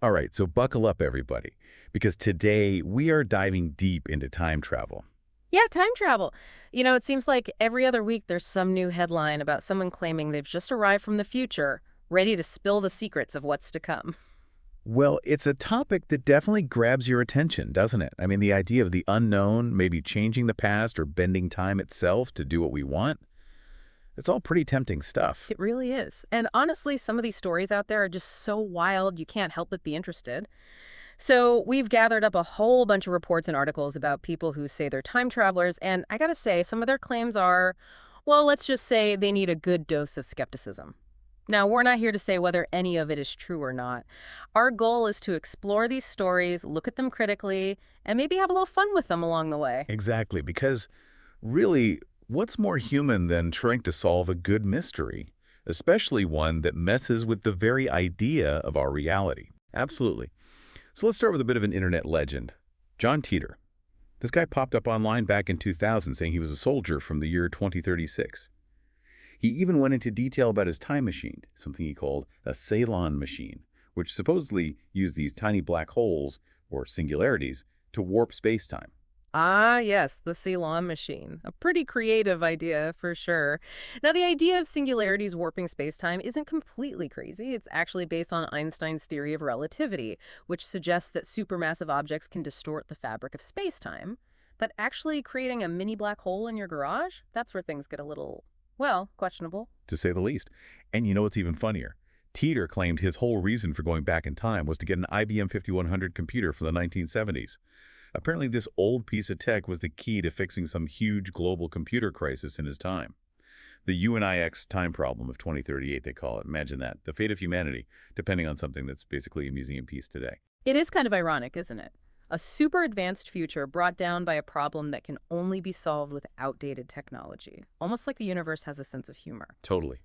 All right, so buckle up, everybody, because today we are diving deep into time travel. Yeah, time travel. It seems like every other week there's some new headline about someone claiming they've just arrived from the future, ready to spill the secrets of what's to come. Well, it's a topic that definitely grabs your attention, doesn't it? I mean, the idea of the unknown, maybe changing the past or bending time itself to do what we want, it's all pretty tempting stuff. It really is. And honestly, some of these stories out there are just so wild you can't help but be interested. So we've gathered up a whole bunch of reports and articles about people who say they're time travelers, and I gotta say, some of their claims are, well, let's just say they need a good dose of skepticism. Now, we're not here to say whether any of it is true or not. Our goal is to explore these stories, look at them critically, and maybe have a little fun with them along the way. Exactly, because really, what's more human than trying to solve a good mystery, especially one that messes with the very idea of our reality? Absolutely. So let's start with a bit of an internet legend. John Titor. This guy popped up online back in 2000 saying he was a soldier from the year 2036. He even went into detail about his time machine, something he called a Ceylon machine, which supposedly used these tiny black holes, or singularities, to warp space-time. Ah, yes, the Ceylon machine. A pretty creative idea, for sure. Now, the idea of singularities warping spacetime isn't completely crazy. It's actually based on Einstein's theory of relativity, which suggests that supermassive objects can distort the fabric of spacetime. But actually creating a mini black hole in your garage, that's where things get a little, well, questionable. To say the least. And you know what's even funnier? Teeter claimed his whole reason for going back in time was to get an IBM 5100 computer from the 1970s. Apparently, this old piece of tech was the key to fixing some huge global computer crisis in his time. The UNIX time problem of 2038, they call it. Imagine that. The fate of humanity, depending on something that's basically a museum piece today. It is kind of ironic, isn't it? A super advanced future brought down by a problem that can only be solved with outdated technology. Almost like the universe has a sense of humor. Totally.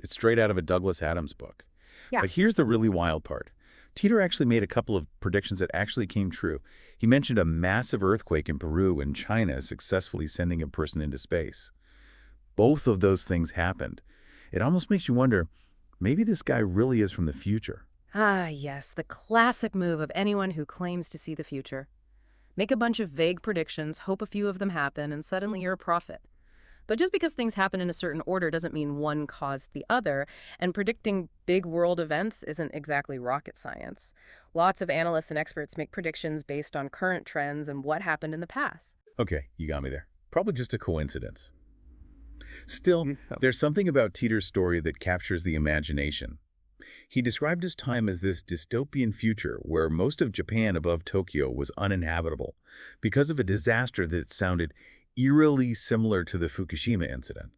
It's straight out of a Douglas Adams book. Yeah. But here's the really wild part. Teeter actually made a couple of predictions that actually came true. He mentioned a massive earthquake in Peru and China successfully sending a person into space. Both of those things happened. It almost makes you wonder, maybe this guy really is from the future. Ah, yes, the classic move of anyone who claims to see the future. Make a bunch of vague predictions, hope a few of them happen, and suddenly you're a prophet. But just because things happen in a certain order doesn't mean one caused the other, and predicting big world events isn't exactly rocket science. Lots of analysts and experts make predictions based on current trends and what happened in the past. Okay, you got me there. Probably just a coincidence. Still, Mhm. there's something about Teeter's story that captures the imagination. He described his time as this dystopian future where most of Japan above Tokyo was uninhabitable because of a disaster that sounded eerily similar to the Fukushima incident.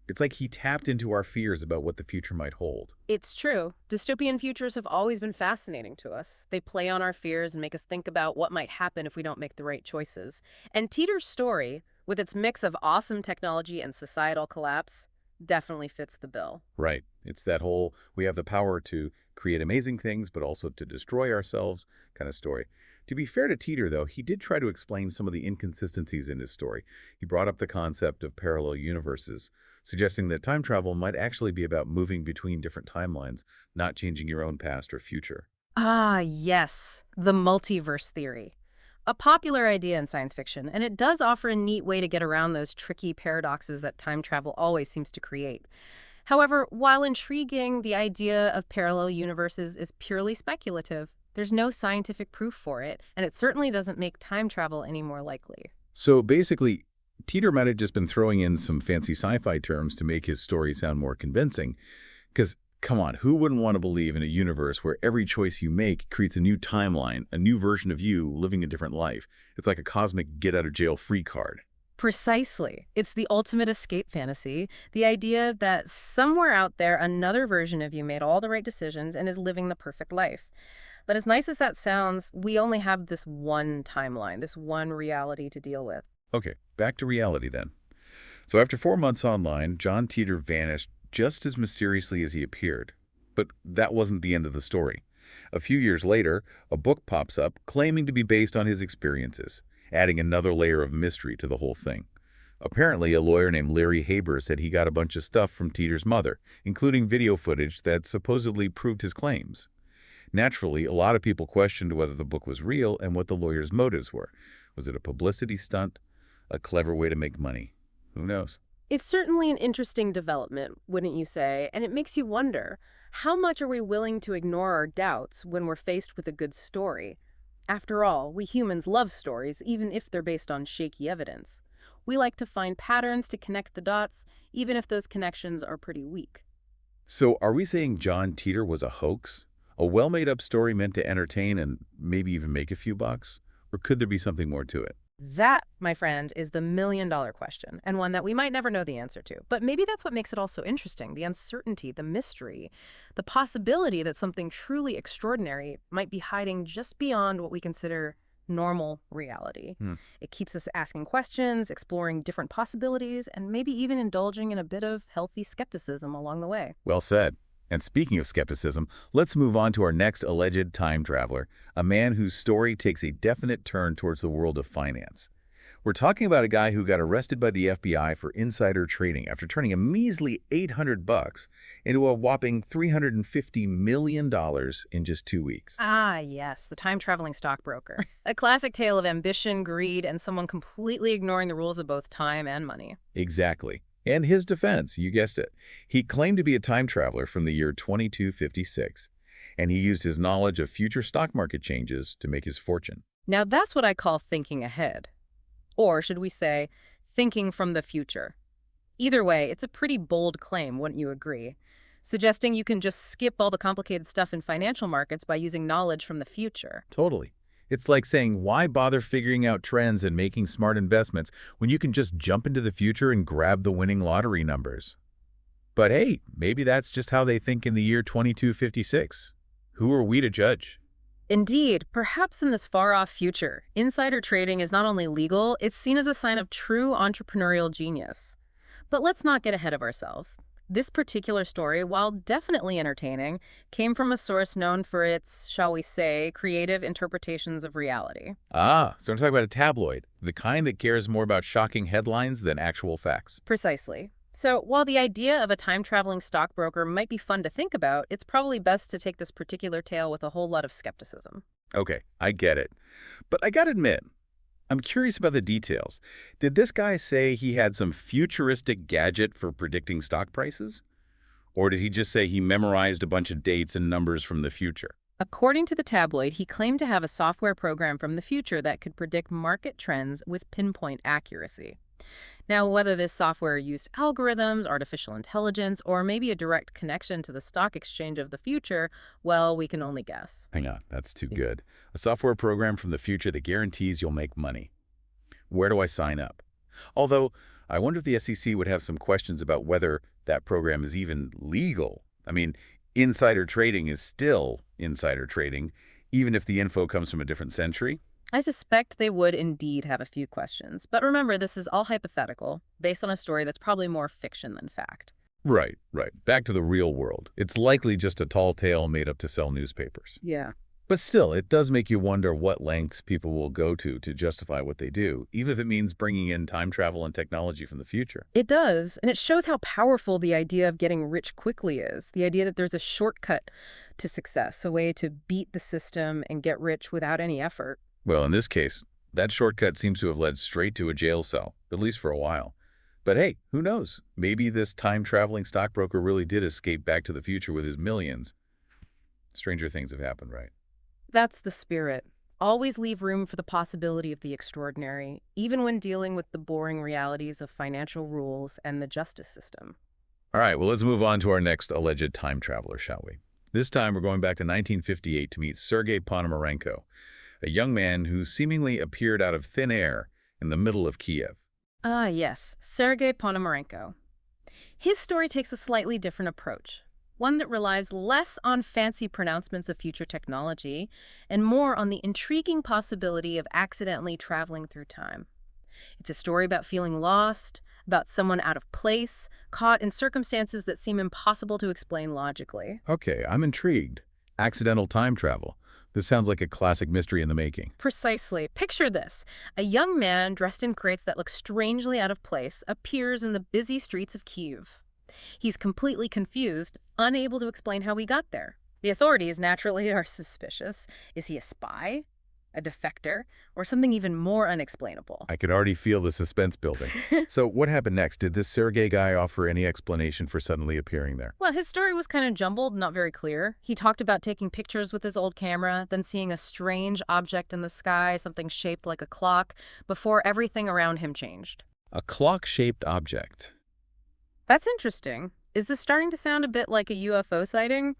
It's like he tapped into our fears about what the future might hold. It's true. Dystopian futures have always been fascinating to us. They play on our fears and make us think about what might happen if we don't make the right choices. And Teeter's story, with its mix of awesome technology and societal collapse, definitely fits the bill. Right. It's that whole we have the power to create amazing things, but also to destroy ourselves kind of story. To be fair to Teeter, though, he did try to explain some of the inconsistencies in his story. He brought up the concept of parallel universes, suggesting that time travel might actually be about moving between different timelines, not changing your own past or future. Ah, yes, the multiverse theory. A popular idea in science fiction, and it does offer a neat way to get around those tricky paradoxes that time travel always seems to create. However, while intriguing, the idea of parallel universes is purely speculative. There's no scientific proof for it, and it certainly doesn't make time travel any more likely. So basically, Teeter might have just been throwing in some fancy sci-fi terms to make his story sound more convincing. Because, come on, who wouldn't want to believe in a universe where every choice you make creates a new timeline, a new version of you living a different life? It's like a cosmic get-out-of-jail-free card. Precisely. It's the ultimate escape fantasy, the idea that somewhere out there another version of you made all the right decisions and is living the perfect life. But as nice as that sounds, we only have this one timeline, this one reality to deal with. Okay, back to reality then. So after 4 months online, John Titor vanished just as mysteriously as he appeared. But that wasn't the end of the story. A few years later, a book pops up claiming to be based on his experiences, adding another layer of mystery to the whole thing. Apparently, a lawyer named Larry Haber said he got a bunch of stuff from Teeter's mother, including video footage that supposedly proved his claims. Naturally, a lot of people questioned whether the book was real and what the lawyer's motives were. Was it a publicity stunt? A clever way to make money? Who knows? It's certainly an interesting development, wouldn't you say? And it makes you wonder, how much are we willing to ignore our doubts when we're faced with a good story? After all, we humans love stories, even if they're based on shaky evidence. We like to find patterns to connect the dots, even if those connections are pretty weak. So are we saying John Titor was a hoax? A well-made-up story meant to entertain and maybe even make a few bucks? Or could there be something more to it? That, my friend, is the million-dollar question, and one that we might never know the answer to. But maybe that's what makes it all so interesting, the uncertainty, the mystery, the possibility that something truly extraordinary might be hiding just beyond what we consider normal reality. It keeps us asking questions, exploring different possibilities, and maybe even indulging in a bit of healthy skepticism along the way. Well said. And speaking of skepticism, let's move on to our next alleged time traveler, a man whose story takes a definite turn towards the world of finance. We're talking about a guy who got arrested by the FBI for insider trading after turning a measly $800 into a whopping $350 million in just 2 weeks. Ah, yes, the time-traveling stockbroker. A classic tale of ambition, greed, and someone completely ignoring the rules of both time and money. Exactly. And his defense, you guessed it. He claimed to be a time traveler from the year 2256, and he used his knowledge of future stock market changes to make his fortune. Now that's what I call thinking ahead. Or should we say, thinking from the future. Either way, it's a pretty bold claim, wouldn't you agree? Suggesting you can just skip all the complicated stuff in financial markets by using knowledge from the future. Totally. It's like saying, why bother figuring out trends and making smart investments when you can just jump into the future and grab the winning lottery numbers? But hey, maybe that's just how they think in the year 2256. Who are we to judge? Indeed, perhaps in this far-off future, insider trading is not only legal, it's seen as a sign of true entrepreneurial genius. But let's not get ahead of ourselves. This particular story, while definitely entertaining, came from a source known for its, shall we say, creative interpretations of reality. Ah, so I'm talking about a tabloid, the kind that cares more about shocking headlines than actual facts. Precisely. So while the idea of a time-traveling stockbroker might be fun to think about, it's probably best to take this particular tale with a whole lot of skepticism. Okay, I get it. But I gotta admit, I'm curious about the details. Did this guy say he had some futuristic gadget for predicting stock prices? Or did he just say he memorized a bunch of dates and numbers from the future? According to the tabloid, he claimed to have a software program from the future that could predict market trends with pinpoint accuracy. Now, whether this software used algorithms, artificial intelligence, or maybe a direct connection to the stock exchange of the future, well, we can only guess. Hang on, that's too good. A software program from the future that guarantees you'll make money. Where do I sign up? Although, I wonder if the SEC would have some questions about whether that program is even legal. I mean, insider trading is still insider trading, even if the info comes from a different century. I suspect they would indeed have a few questions. But remember, this is all hypothetical, based on a story that's probably more fiction than fact. Right. Back to the real world. It's likely just a tall tale made up to sell newspapers. Yeah. But still, it does make you wonder what lengths people will go to justify what they do, even if it means bringing in time travel and technology from the future. It does, and it shows how powerful the idea of getting rich quickly is. The idea that there's a shortcut to success, a way to beat the system and get rich without any effort. Well, in this case, that shortcut seems to have led straight to a jail cell, at least for a while. But hey, who knows? Maybe this time-traveling stockbroker really did escape back to the future with his millions. Stranger things have happened, right? That's the spirit. Always leave room for the possibility of the extraordinary, even when dealing with the boring realities of financial rules and the justice system. All right, well, let's move on to our next alleged time traveler, shall we? This time, we're going back to 1958 to meet Sergey Ponomarenko, a young man who seemingly appeared out of thin air in the middle of Kiev. Ah, yes, Sergey Ponomarenko. His story takes a slightly different approach, one that relies less on fancy pronouncements of future technology and more on the intriguing possibility of accidentally traveling through time. It's a story about feeling lost, about someone out of place, caught in circumstances that seem impossible to explain logically. Okay, I'm intrigued. Accidental time travel. This sounds like a classic mystery in the making. Precisely. Picture this. A young man dressed in crates that look strangely out of place appears in the busy streets of Kyiv. He's completely confused, unable to explain how he got there. The authorities naturally are suspicious. Is he a spy, a defector, or something even more unexplainable? I could already feel the suspense building. So what happened next? Did this Sergey guy offer any explanation for suddenly appearing there? Well, his story was kind of jumbled, not very clear. He talked about taking pictures with his old camera, then seeing a strange object in the sky, something shaped like a clock, before everything around him changed. A clock-shaped object. That's interesting. Is this starting to sound a bit like a UFO sighting?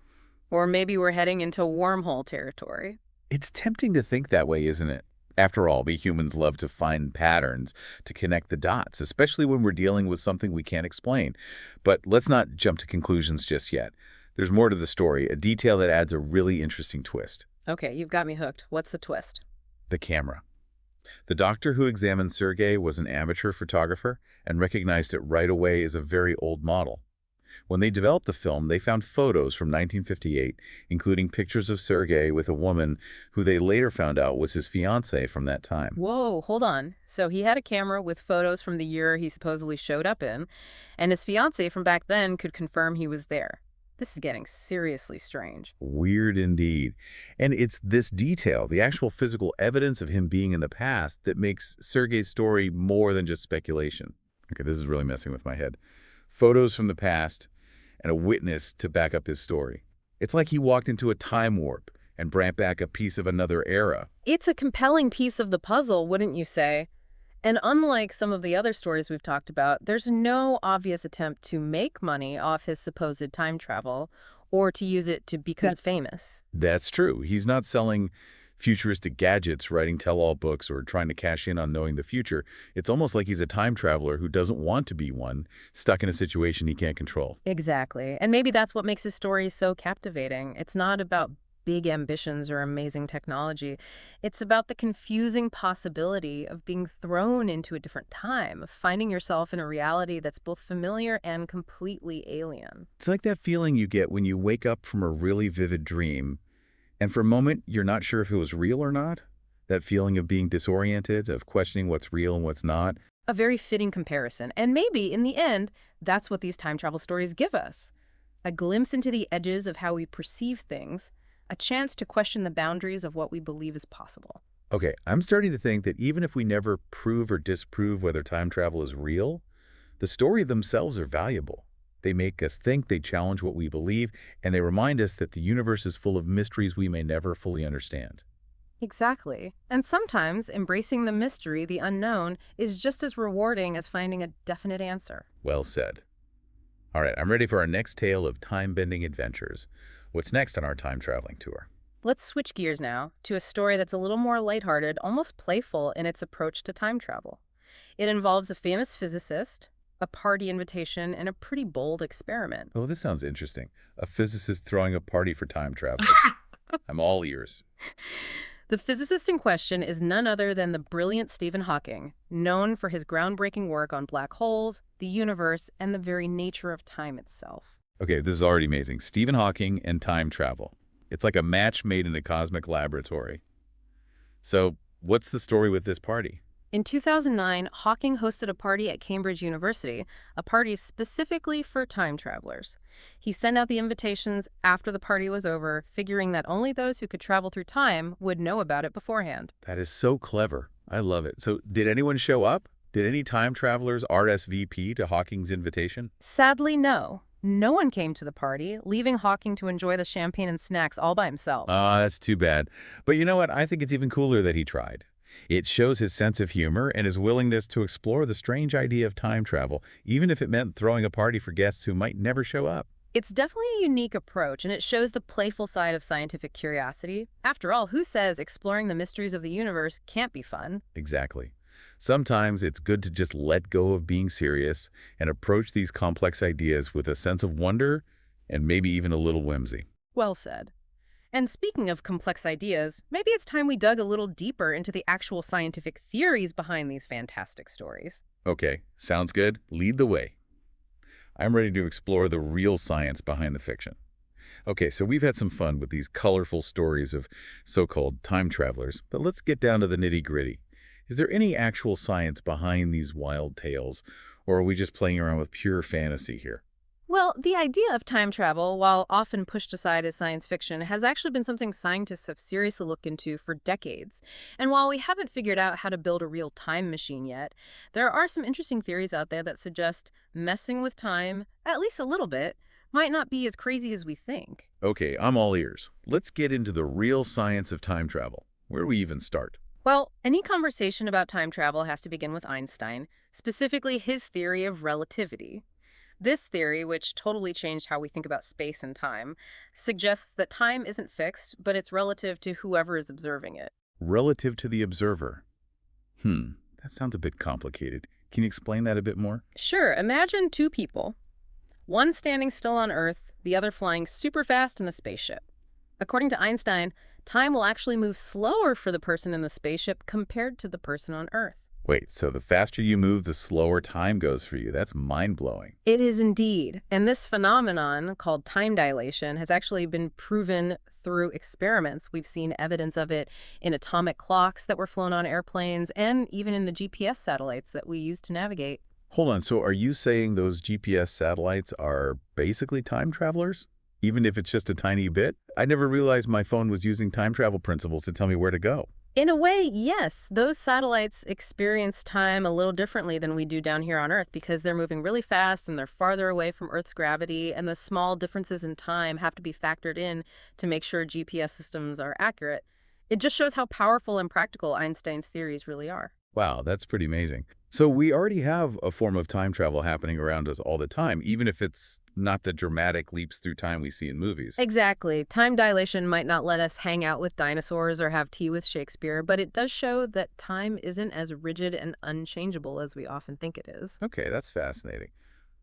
Or maybe we're heading into wormhole territory? It's tempting to think that way, isn't it? After all, we humans love to find patterns, to connect the dots, especially when we're dealing with something we can't explain. But let's not jump to conclusions just yet. There's more to the story, a detail that adds a really interesting twist. Okay, you've got me hooked. What's the twist? The camera. The doctor who examined Sergey was an amateur photographer and recognized it right away as a very old model. When they developed the film, they found photos from 1958, including pictures of Sergey with a woman who they later found out was his fiancée from that time. Whoa, hold on. So he had a camera with photos from the year he supposedly showed up in, and his fiancée from back then could confirm he was there. This is getting seriously strange. Weird indeed. And it's this detail, the actual physical evidence of him being in the past, that makes Sergey's story more than just speculation. Okay, this is really messing with my head. Photos from the past and a witness to back up his story. It's like he walked into a time warp and brought back a piece of another era. It's a compelling piece of the puzzle, wouldn't you say? And unlike some of the other stories we've talked about, there's no obvious attempt to make money off his supposed time travel or to use it to become famous. That's true. He's not selling futuristic gadgets, writing tell-all books, or trying to cash in on knowing the future. It's almost like he's a time traveler who doesn't want to be one, stuck in a situation he can't control. Exactly. And maybe that's what makes his story so captivating. It's not about big ambitions or amazing technology. It's about the confusing possibility of being thrown into a different time, of finding yourself in a reality that's both familiar and completely alien. It's like that feeling you get when you wake up from a really vivid dream, and for a moment, you're not sure if it was real or not. That feeling of being disoriented, of questioning what's real and what's not. A very fitting comparison. And maybe, in the end, that's what these time travel stories give us. A glimpse into the edges of how we perceive things, a chance to question the boundaries of what we believe is possible. Okay, I'm starting to think that even if we never prove or disprove whether time travel is real, the stories themselves are valuable. They make us think, they challenge what we believe, and they remind us that the universe is full of mysteries we may never fully understand. Exactly. And sometimes embracing the mystery, the unknown, is just as rewarding as finding a definite answer. Well said. All right, I'm ready for our next tale of time-bending adventures. What's next on our time-traveling tour? Let's switch gears now to a story that's a little more lighthearted, almost playful in its approach to time travel. It involves a famous physicist, a party invitation, and a pretty bold experiment. Oh, this sounds interesting. A physicist throwing a party for time travelers. I'm all ears. The physicist in question is none other than the brilliant Stephen Hawking, known for his groundbreaking work on black holes, the universe, and the very nature of time itself. Okay, this is already amazing. Stephen Hawking and time travel. It's like a match made in a cosmic laboratory. So, what's the story with this party? In 2009, Hawking hosted a party at Cambridge University, a party specifically for time travelers. He sent out the invitations after the party was over, figuring that only those who could travel through time would know about it beforehand. That is so clever. I love it. So, did anyone show up? Did any time travelers RSVP to Hawking's invitation? Sadly, no. No one came to the party, leaving Hawking to enjoy the champagne and snacks all by himself. Ah, that's too bad. But you know what? I think it's even cooler that he tried. It shows his sense of humor and his willingness to explore the strange idea of time travel, even if it meant throwing a party for guests who might never show up. It's definitely a unique approach, and it shows the playful side of scientific curiosity. After all, who says exploring the mysteries of the universe can't be fun? Exactly. Sometimes it's good to just let go of being serious and approach these complex ideas with a sense of wonder and maybe even a little whimsy. Well said. And speaking of complex ideas, maybe it's time we dug a little deeper into the actual scientific theories behind these fantastic stories. Okay, sounds good. Lead the way. I'm ready to explore the real science behind the fiction. Okay, so we've had some fun with these colorful stories of so-called time travelers, but let's get down to the nitty-gritty. Is there any actual science behind these wild tales, or are we just playing around with pure fantasy here? Well, the idea of time travel, while often pushed aside as science fiction, has actually been something scientists have seriously looked into for decades. And while we haven't figured out how to build a real time machine yet, there are some interesting theories out there that suggest messing with time, at least a little bit, might not be as crazy as we think. Okay, I'm all ears. Let's get into the real science of time travel. Where do we even start? Well, any conversation about time travel has to begin with Einstein, specifically his theory of relativity. This theory, which totally changed how we think about space and time, suggests that time isn't fixed, but it's relative to whoever is observing it. Relative to the observer. That sounds a bit complicated. Can you explain that a bit more? Sure, imagine two people, one standing still on Earth, the other flying super fast in a spaceship. According to Einstein, time will actually move slower for the person in the spaceship compared to the person on Earth. Wait, so the faster you move, the slower time goes for you. That's mind-blowing. It is indeed. And this phenomenon, called time dilation, has actually been proven through experiments. We've seen evidence of it in atomic clocks that were flown on airplanes and even in the GPS satellites that we use to navigate. Hold on, so are you saying those GPS satellites are basically time travelers? Even if it's just a tiny bit? I never realized my phone was using time travel principles to tell me where to go. In a way, yes, those satellites experience time a little differently than we do down here on Earth because they're moving really fast and they're farther away from Earth's gravity, and the small differences in time have to be factored in to make sure GPS systems are accurate. It just shows how powerful and practical Einstein's theories really are. Wow, that's pretty amazing. So we already have a form of time travel happening around us all the time, even if it's not the dramatic leaps through time we see in movies. Exactly. Time dilation might not let us hang out with dinosaurs or have tea with Shakespeare, but it does show that time isn't as rigid and unchangeable as we often think it is. Okay, that's fascinating.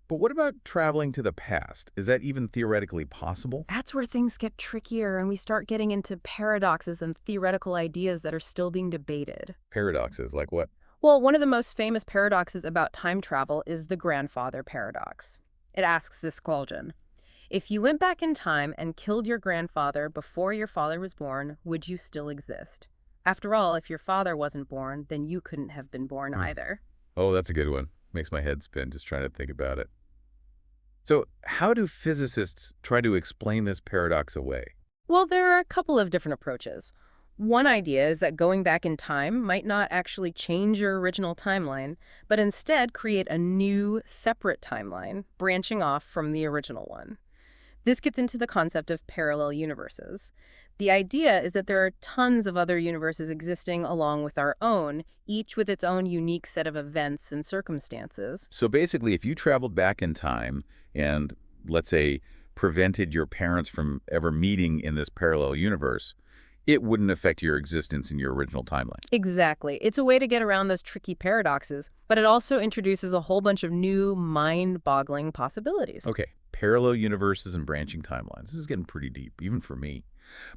But what about traveling to the past? Is that even theoretically possible? That's where things get trickier and we start getting into paradoxes and theoretical ideas that are still being debated. Paradoxes, like what? Well, one of the most famous paradoxes about time travel is the grandfather paradox. It asks this question: if you went back in time and killed your grandfather before your father was born, would you still exist? After all, if your father wasn't born, then you couldn't have been born Hmm. either. Oh, that's a good one. Makes my head spin just trying to think about it. So how do physicists try to explain this paradox away? Well, there are a couple of different approaches. One idea is that going back in time might not actually change your original timeline, but instead create a new, separate timeline, branching off from the original one. This gets into the concept of parallel universes. The idea is that there are tons of other universes existing along with our own, each with its own unique set of events and circumstances. So basically, if you traveled back in time and, let's say, prevented your parents from ever meeting in this parallel universe, it wouldn't affect your existence in your original timeline. Exactly. It's a way to get around those tricky paradoxes, but it also introduces a whole bunch of new, mind-boggling possibilities. Okay, parallel universes and branching timelines. This is getting pretty deep, even for me.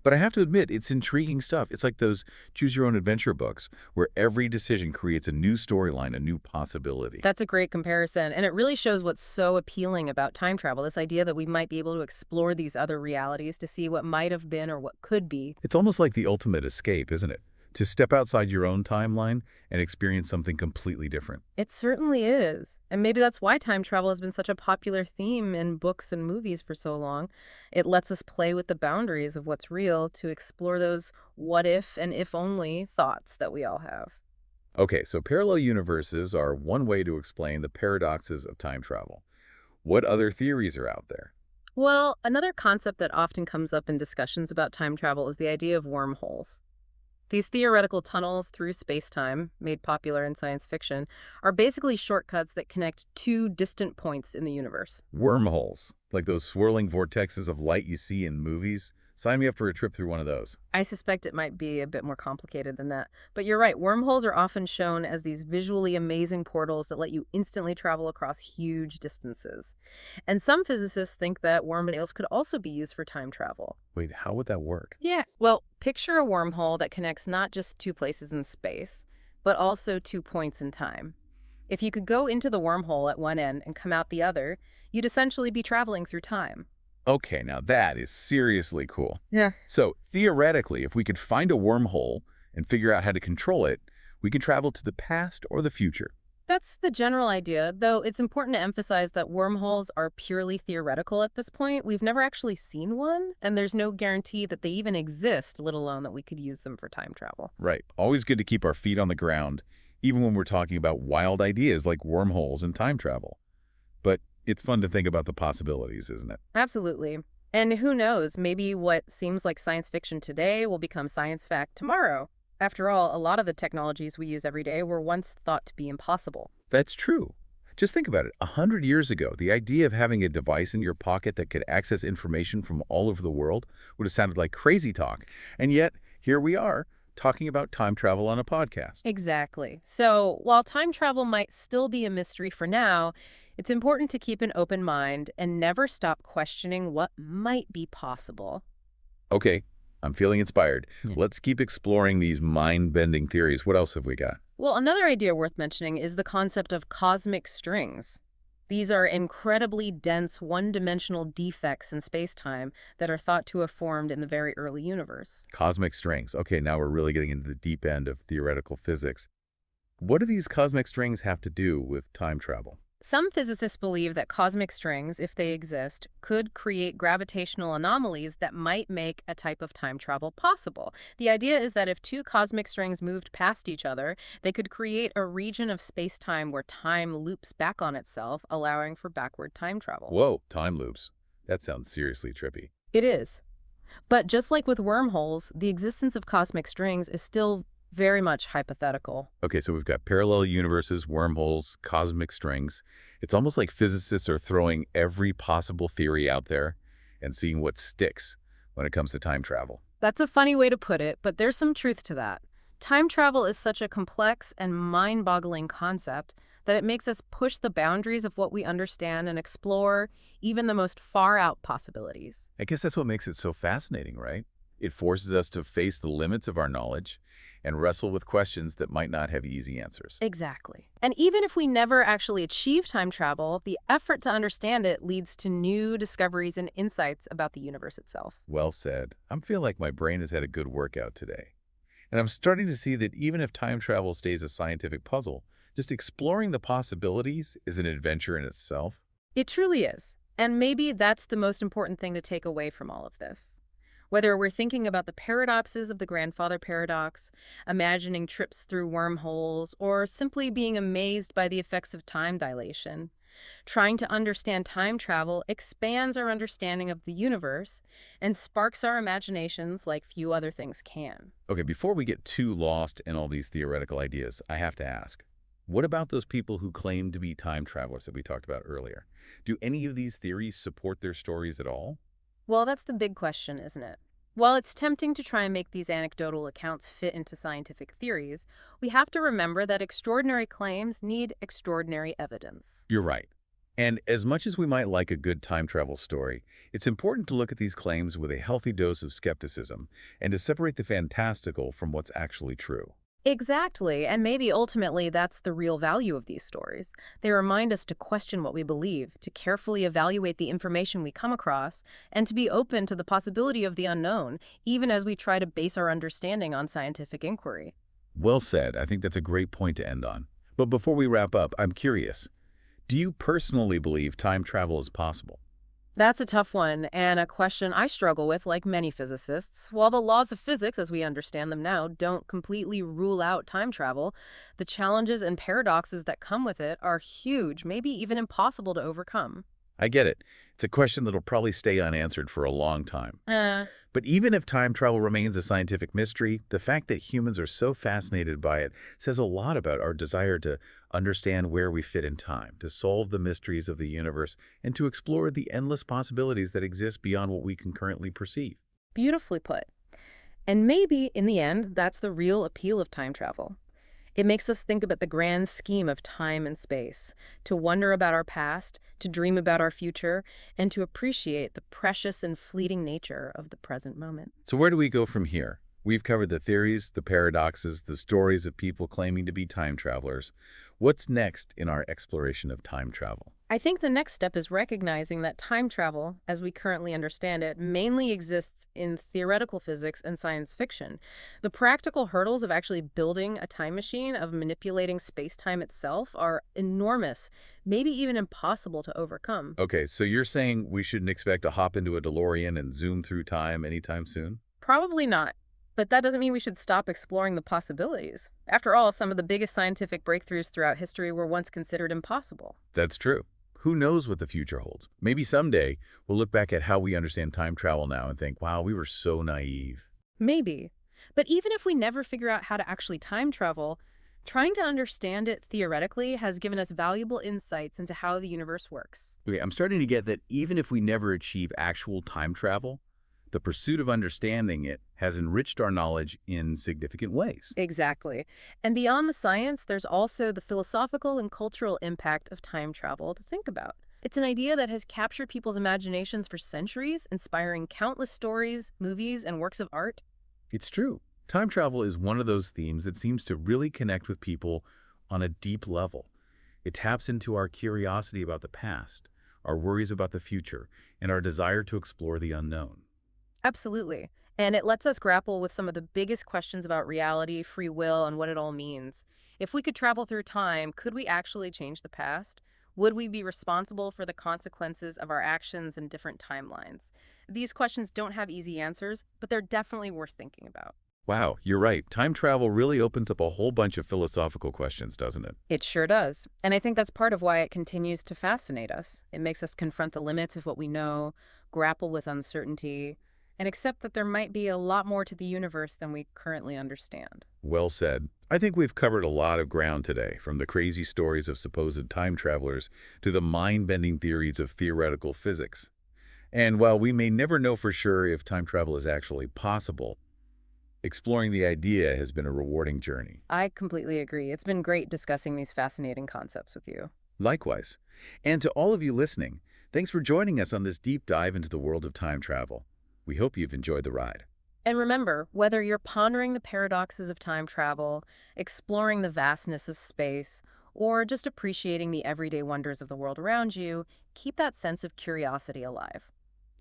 But I have to admit, it's intriguing stuff. It's like those choose-your-own-adventure books, where every decision creates a new storyline, a new possibility. That's a great comparison, and it really shows what's so appealing about time travel, this idea that we might be able to explore these other realities to see what might have been or what could be. It's almost like the ultimate escape, isn't it? To step outside your own timeline and experience something completely different. It certainly is. And maybe that's why time travel has been such a popular theme in books and movies for so long. It lets us play with the boundaries of what's real to explore those what if and if only thoughts that we all have. Okay, so parallel universes are one way to explain the paradoxes of time travel. What other theories are out there? Well, another concept that often comes up in discussions about time travel is the idea of wormholes. These theoretical tunnels through space-time, made popular in science fiction, are basically shortcuts that connect two distant points in the universe. Wormholes, like those swirling vortexes of light you see in movies. Sign me up for a trip through one of those. I suspect it might be a bit more complicated than that. But you're right, wormholes are often shown as these visually amazing portals that let you instantly travel across huge distances. And some physicists think that wormholes could also be used for time travel. Wait, how would that work? Yeah. Well, picture a wormhole that connects not just two places in space, but also 2 points in time. If you could go into the wormhole at one end and come out the other, you'd essentially be traveling through time. Okay, now that is seriously cool. Yeah. So theoretically, if we could find a wormhole and figure out how to control it, we could travel to the past or the future. That's the general idea, though it's important to emphasize that wormholes are purely theoretical at this point. We've never actually seen one, and there's no guarantee that they even exist, let alone that we could use them for time travel. Right. Always good to keep our feet on the ground, even when we're talking about wild ideas like wormholes and time travel. But it's fun to think about the possibilities, isn't it? Absolutely. And who knows, maybe what seems like science fiction today will become science fact tomorrow. After all, a lot of the technologies we use every day were once thought to be impossible. That's true. Just think about it. 100 years ago, the idea of having a device in your pocket that could access information from all over the world would have sounded like crazy talk. And yet, here we are, talking about time travel on a podcast. Exactly. So, while time travel might still be a mystery for now, it's important to keep an open mind and never stop questioning what might be possible. Okay, I'm feeling inspired. Yeah. Let's keep exploring these mind-bending theories. What else have we got? Well, another idea worth mentioning is the concept of cosmic strings. These are incredibly dense, one-dimensional defects in space-time that are thought to have formed in the very early universe. Cosmic strings. Okay, now we're really getting into the deep end of theoretical physics. What do these cosmic strings have to do with time travel? Some physicists believe that cosmic strings, if they exist, could create gravitational anomalies that might make a type of time travel possible. The idea is that if two cosmic strings moved past each other, they could create a region of space-time where time loops back on itself, allowing for backward time travel. Whoa, time loops. That sounds seriously trippy. It is. But just like with wormholes, the existence of cosmic strings is still very much hypothetical. Okay, so we've got parallel universes, wormholes, cosmic strings. It's almost like physicists are throwing every possible theory out there and seeing what sticks when it comes to time travel. That's a funny way to put it, but there's some truth to that. Time travel is such a complex and mind-boggling concept that it makes us push the boundaries of what we understand and explore even the most far-out possibilities. I guess that's what makes it so fascinating, right? It forces us to face the limits of our knowledge and wrestle with questions that might not have easy answers. Exactly. And even if we never actually achieve time travel, the effort to understand it leads to new discoveries and insights about the universe itself. Well said. I feel like my brain has had a good workout today. And I'm starting to see that even if time travel stays a scientific puzzle, just exploring the possibilities is an adventure in itself. It truly is. And maybe that's the most important thing to take away from all of this. Whether we're thinking about the paradoxes of the grandfather paradox, imagining trips through wormholes, or simply being amazed by the effects of time dilation, trying to understand time travel expands our understanding of the universe and sparks our imaginations like few other things can. Okay, before we get too lost in all these theoretical ideas, I have to ask, what about those people who claim to be time travelers that we talked about earlier? Do any of these theories support their stories at all? Well, that's the big question, isn't it? While it's tempting to try and make these anecdotal accounts fit into scientific theories, we have to remember that extraordinary claims need extraordinary evidence. You're right. And as much as we might like a good time travel story, it's important to look at these claims with a healthy dose of skepticism and to separate the fantastical from what's actually true. Exactly, and maybe ultimately that's the real value of these stories. They remind us to question what we believe, to carefully evaluate the information we come across, and to be open to the possibility of the unknown, even as we try to base our understanding on scientific inquiry. Well said. I think that's a great point to end on. But before we wrap up, I'm curious. Do you personally believe time travel is possible? That's a tough one, and a question I struggle with like many physicists. While the laws of physics, as we understand them now, don't completely rule out time travel, the challenges and paradoxes that come with it are huge, maybe even impossible to overcome. I get it. It's a question that'll probably stay unanswered for a long time. Uh, But even if time travel remains a scientific mystery, the fact that humans are so fascinated by it says a lot about our desire to understand where we fit in time, to solve the mysteries of the universe, and to explore the endless possibilities that exist beyond what we can currently perceive. Beautifully put. And maybe, in the end, that's the real appeal of time travel. It makes us think about the grand scheme of time and space, to wonder about our past, to dream about our future, and to appreciate the precious and fleeting nature of the present moment. So where do we go from here? We've covered the theories, the paradoxes, the stories of people claiming to be time travelers. What's next in our exploration of time travel? I think the next step is recognizing that time travel, as we currently understand it, mainly exists in theoretical physics and science fiction. The practical hurdles of actually building a time machine, of manipulating space-time itself, are enormous, maybe even impossible to overcome. Okay, so you're saying we shouldn't expect to hop into a DeLorean and zoom through time anytime soon? Probably not. But that doesn't mean we should stop exploring the possibilities. After all, some of the biggest scientific breakthroughs throughout history were once considered impossible. That's true. Who knows what the future holds? Maybe someday we'll look back at how we understand time travel now and think, wow, we were so naive. Maybe. But even if we never figure out how to actually time travel, trying to understand it theoretically has given us valuable insights into how the universe works. Okay, I'm starting to get that even if we never achieve actual time travel, the pursuit of understanding it has enriched our knowledge in significant ways. Exactly. And beyond the science, there's also the philosophical and cultural impact of time travel to think about. It's an idea that has captured people's imaginations for centuries, inspiring countless stories, movies, and works of art. It's true. Time travel is one of those themes that seems to really connect with people on a deep level. It taps into our curiosity about the past, our worries about the future, and our desire to explore the unknown. Absolutely. And it lets us grapple with some of the biggest questions about reality, free will, and what it all means. If we could travel through time, could we actually change the past? Would we be responsible for the consequences of our actions in different timelines? These questions don't have easy answers, but they're definitely worth thinking about. Wow, you're right. Time travel really opens up a whole bunch of philosophical questions, doesn't it? It sure does. And I think that's part of why it continues to fascinate us. It makes us confront the limits of what we know, grapple with uncertainty, and accept that there might be a lot more to the universe than we currently understand. Well said. I think we've covered a lot of ground today, from the crazy stories of supposed time travelers to the mind-bending theories of theoretical physics. And while we may never know for sure if time travel is actually possible, exploring the idea has been a rewarding journey. I completely agree. It's been great discussing these fascinating concepts with you. Likewise. And to all of you listening, thanks for joining us on this deep dive into the world of time travel. We hope you've enjoyed the ride. And remember, whether you're pondering the paradoxes of time travel, exploring the vastness of space, or just appreciating the everyday wonders of the world around you, keep that sense of curiosity alive.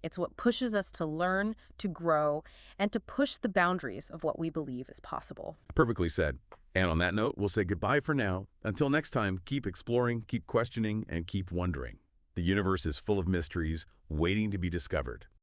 It's what pushes us to learn, to grow, and to push the boundaries of what we believe is possible. Perfectly said. And on that note, we'll say goodbye for now. Until next time, keep exploring, keep questioning, and keep wondering. The universe is full of mysteries waiting to be discovered.